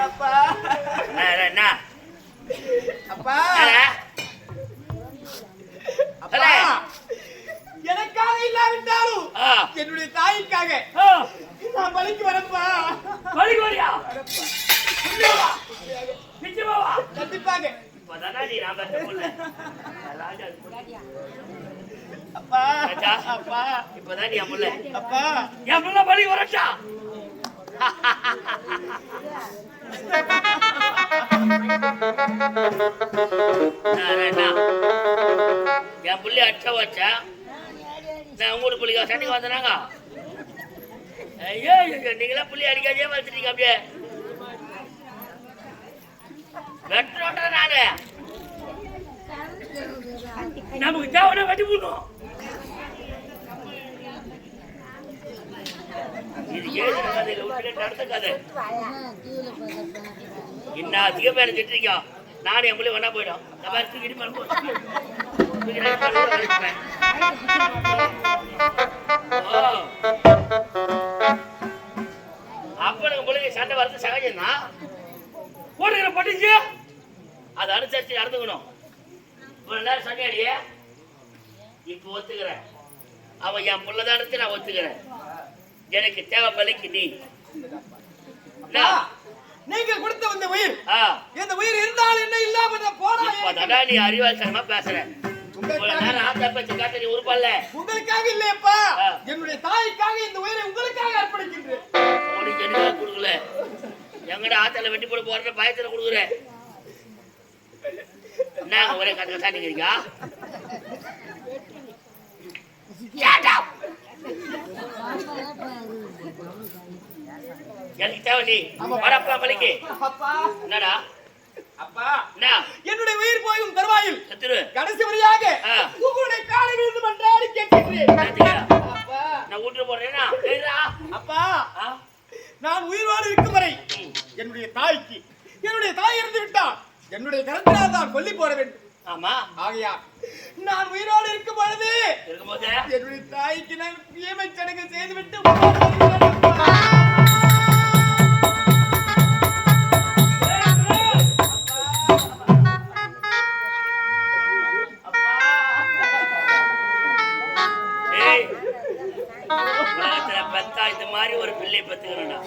அப்பா என்ன அப்பா அப்பா எனக்காக இல்லாவிட்டாலும் என்னுடைய தாய்க்காக நான் பலிக்கு வரப்பா. பலிக்கு வரியா? கண்டிப்பாக. அப்பா அப்பா இப்பதான் நீ அம்முல்ல அப்பா என் புள்ள பலிக்கு வரட்டா? என் புள்ளி அட்ட வச்சா நான் உங்களோட புள்ளிக்கா சண்டைக்கு வந்தனாங்க. ஐயோ நீங்களா புள்ளி அடிக்காதே வளர்த்துட்டீங்க. அப்படியே வெட்டுறோன்ற நானு நமக்கு தேவையான வெட்டி போடணும். இது ஏழு கதையில நடத்த கதை இன்னும் அதிகம் பேர் திட்டிருக்கா. நானும் என் பிள்ளை ஒன்னா போயிடும். அப்ப எனக்கு பிள்ளைங்க சண்டை வரது சகஜம்தான். போட்டுக்கிற பட்டுச்சு அதை அனுசரிச்சு நடந்துக்கணும். இவ்வளவு நேரம் சண்டையாடியே இப்ப ஒத்துக்கிறேன். அவன் என் பிள்ளைதான் எடுத்து நான் ஒத்துக்கிறேன். எனக்கு தேவை பலிக்கு நீ. நீங்க கொடுத்த வந்த உயிர் இந்த உயிர் இருந்தால் என்ன இல்லாம போனா நீ அறிவாசனமா பேசுற. உங்களுக்காக இல்லையப்பா, என்னுடைய தாய்க்காக இந்த உயிரை உங்களுக்காக அர்ப்பணிக்கின்றேன். கொடுக்கல எங்கட ஆத்தால வெட்டி போட போற பயத்துல கொடுக்குறேன். நாங்க ஒரே கதை சாட்டிக்கிறீங்க. எனக்கு தேவை நீ வரப்பா பலிக்கு. என்னடா அப்பா என்னுடைய உயிர் போயும் தருவாயில் கடைசி வழியாக உங்களுடைய காலை விழுந்து மன்றாடி கேட்கிறேன். நான் ஊற்று போடுறேன்னா அப்பா நான் உயிரோடு இருக்கும் வரை என்னுடைய தாய்க்கு என்னுடைய தாய் இறந்து விட்டால் என்னுடைய கரத்தினால் தான் கொல்லி போட வேண்டும். ஆமா ஆகையா நான் உயிரோடு இருக்கும் பொழுது என்னுடைய தாய்க்கு நான் ஈமை சடங்கு செய்துவிட்டு பெத்தா இந்த மாதிரி ஒரு பிள்ளை பெத்துக்கிறா.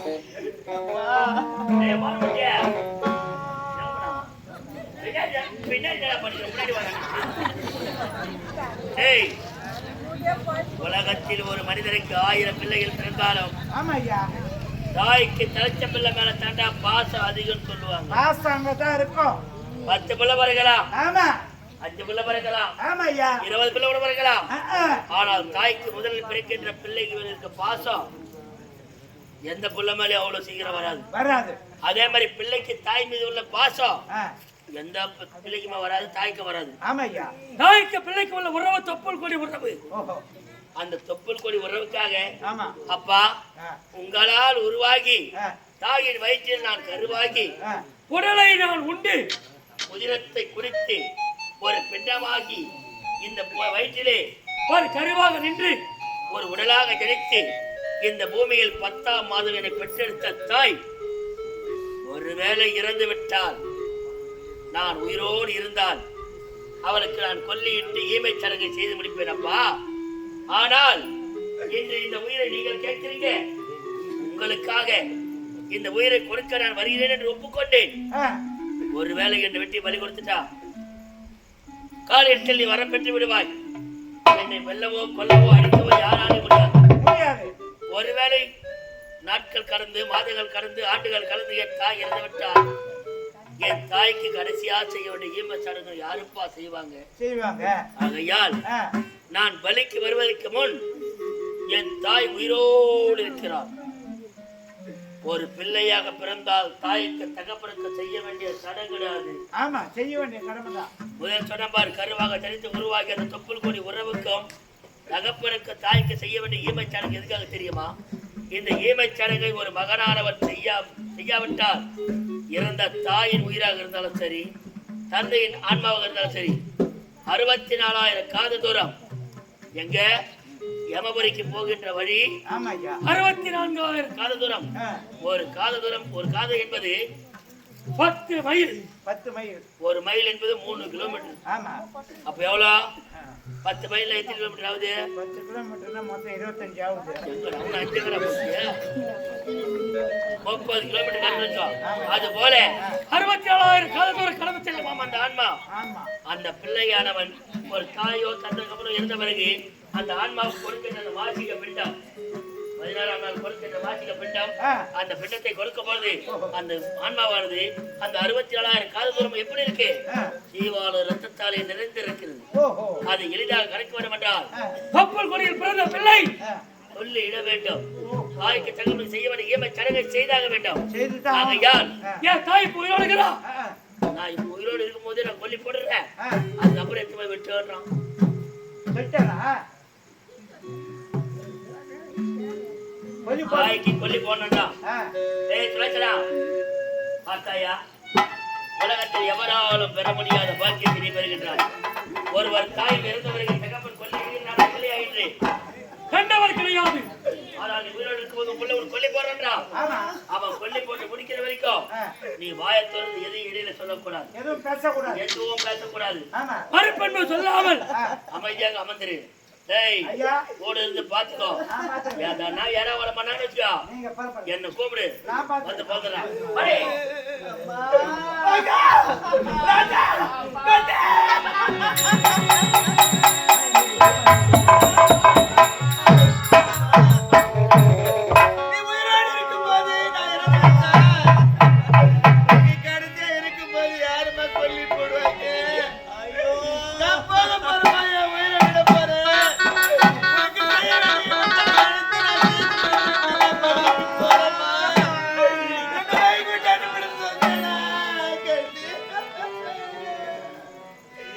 உலகத்தில் ஒரு மனிதனுக்கு 1000 பிள்ளைகள் பிறந்தாலும் தாய்க்கு தலைச்ச பிள்ளை மேல தாண்டா பாசம் அதிகம் சொல்லுவாங்க. 10 பிள்ளை பிறக்கலாம், 5 பிள்ளை பிறக்கலாம், 20 பிள்ளை கூட பிறக்கலாம். ஆனால் தாய்க்கு முதலில் பிறக்கின்ற பிள்ளைக்கு இருக்க பாசம் எந்த பிள்ளை மேலே அவ்வளவு சீக்கிரம் வராது. அதே மாதிரி பிள்ளைக்கு தாய் மீது உள்ள பாசம் எந்த பிள்ளைக்குமே வராது, தாய்க்கு வராது. தாய்க்கு பிள்ளைக்கு உள்ள உறவு தொப்புள் கொடி உறவு. அந்த தொப்புள் கொடி உறவுக்காக அப்பா உங்களால் உருவாகி தாயின் வயிற்றில் நான் கருவாகி உடலை நான் உண்டு உதிரத்தை குறித்து ஒரு பிண்டமாகி இந்த வயிற்றிலே ஒரு கருவாக நின்று ஒரு உடலாக ஜனித்து இந்த பூமியில் 10ஆம் மாதம் என்னை பெற்றெடுத்த தாய் ஒருவேளை இறந்து விட்டால் நான் உயிரோடு இருந்தால் அவளுக்கு நான் கொல்லியிட்டு ஈமை சடங்கை செய்து முடிப்பேன் அப்பா. ஆனால் இன்று இந்த உயிரை நீங்கள் கேட்கிறீங்க. உங்களுக்காக இந்த உயிரை கொடுக்க நான் வருகிறேன் என்று ஒப்புக்கொண்டேன். ஒருவேளை என்னை வெட்டி பலி கொடுத்துட்டா காலையில் நீ வரம் பெற்று விடுவாய். என்னை வெல்லவோ கொல்லவோ அடிக்கவோ யாராலும் முடியாது. ஒருவேளை நாட்கள் கடந்து மாதங்கள் கடந்து ஆண்டுகள் கடந்து என் தாய் இறந்து விட்டால் என் தாய்க்கு கடைசியா செய்ய வேண்டிய ஈம சடங்கு யாருப்பா செய்வாங்க? ஆகையால் நான் பலிக்கு வருவதற்கு முன் என் தாய் உயிரோடு இருக்கிறார். ஒரு பிள்ளையாக பிறந்தால் தாய்க்கு தகப்பனுக்கு செய்ய வேண்டிய சடங்கு கிடையாது. ஆமா, செய்ய வேண்டிய கடமைதான். முதல் சொன்னபார் கருவாக தனித்து உருவாகி அந்த தொப்புள் கொடி உறவுக்கும் தகப்பனுக்கு தாய்க்கு செய்ய வேண்டிய ஈமை சடங்கு எதுக்காக தெரியுமா? இந்த ஈமை சடங்கை ஒரு மகனானவர் செய்யாவிட்டால் இறந்த தாயின் உயிராக இருந்தாலும் சரி, தந்தையின் ஆன்மாவாக இருந்தாலும் சரி, 64,000 காத தூரம் எங்க யமபுரிக்கு போகின்ற வழி ஆமா ஐயா 64,000 காத தூரம். ஒரு காது என்பது 10 மைல். 10 மைல். ஒரு மைல் என்பது 3 கிலோமீட்டர். ஆமா. அப்ப எவ்வளவு? 10 மைல்ல எத்தனை கிலோமீட்டர் ஆகுது? 10 கிலோமீட்டர்னா மொத்தம் 25 ஆகுது. எங்க நம்ம 5 30 கிலோமீட்டர் கணக்கு. அது போல 67,000 காத தூரம் கடந்து செல்லுமாம் அந்த ஆன்மா. அந்த பிள்ளையானவன் ஒரு தாயோ தந்தைக்கோ இருந்த பிறகு அந்த ஆன்மாவுக்கு கொடுக்கின்ற அந்த வாசிக்க பிண்டம் 16ஆம் நாள் கொடுக்கின்ற வாசிக்க பிண்டம் அந்த பிண்டத்தை கொடுக்கும் பொழுது அந்த ஆன்மாவானது அந்த 67,000 காத தூரம் எப்படி இருக்கு? ஜீவால ரத்தத்தாலே நிறைந்திருக்கிறது. அது எளிதாக கணக்கு வேண்டும் என்றால் கப்பல் கொடியில் பிறந்த பிள்ளை சொல்லி இட வேண்டும். தாய்க்கு தகவல் செய்ய வேண்டிய இயம சடங்கை செய்தாக வேண்டும். ஆகையால் ஏன் தாய் இப்போ உயிரோடு இருக்கிறா? நான் இப்போ உயிரோடு இருக்கும் போதே நான் கொல்லி போடுறேன். அதுக்கப்புறம் எடுத்து போய் விட்டுறான். தாய்க்கு கொல்லி போடணும்டா. பார்த்தாயா, உலகத்தில் எவராலும் பெற முடியாத பாக்கியத்தை நீ பெறுகின்றாய். ஒருவர் தாய் பிறந்தவர்கள் தகப்பன் கொல்லி ஆயிற்று கண்டவர் கிடையாது. ஆனால் உயிரோடு இருக்கும்போது உள்ள ஒரு கொல்லி போடுறா. அவன் கொல்லி போட்டு முடிக்கிற வரைக்கும் நீ வாயத்தோடு எதையும் இடையில சொல்லக்கூடாது, எதுவும் பேசக்கூடாது. மறுப்பெண்மை சொல்லாமல் அமைதியாக அமர்ந்திரு. கூட இருந்து பாத்துக்கோ. யாரா வர மாட்டான்னு வச்சுக்கோ, என்ன கூப்பிடு, வந்து போதுறான். நீ உயிரோடு இருக்கும்போது நான் என்ன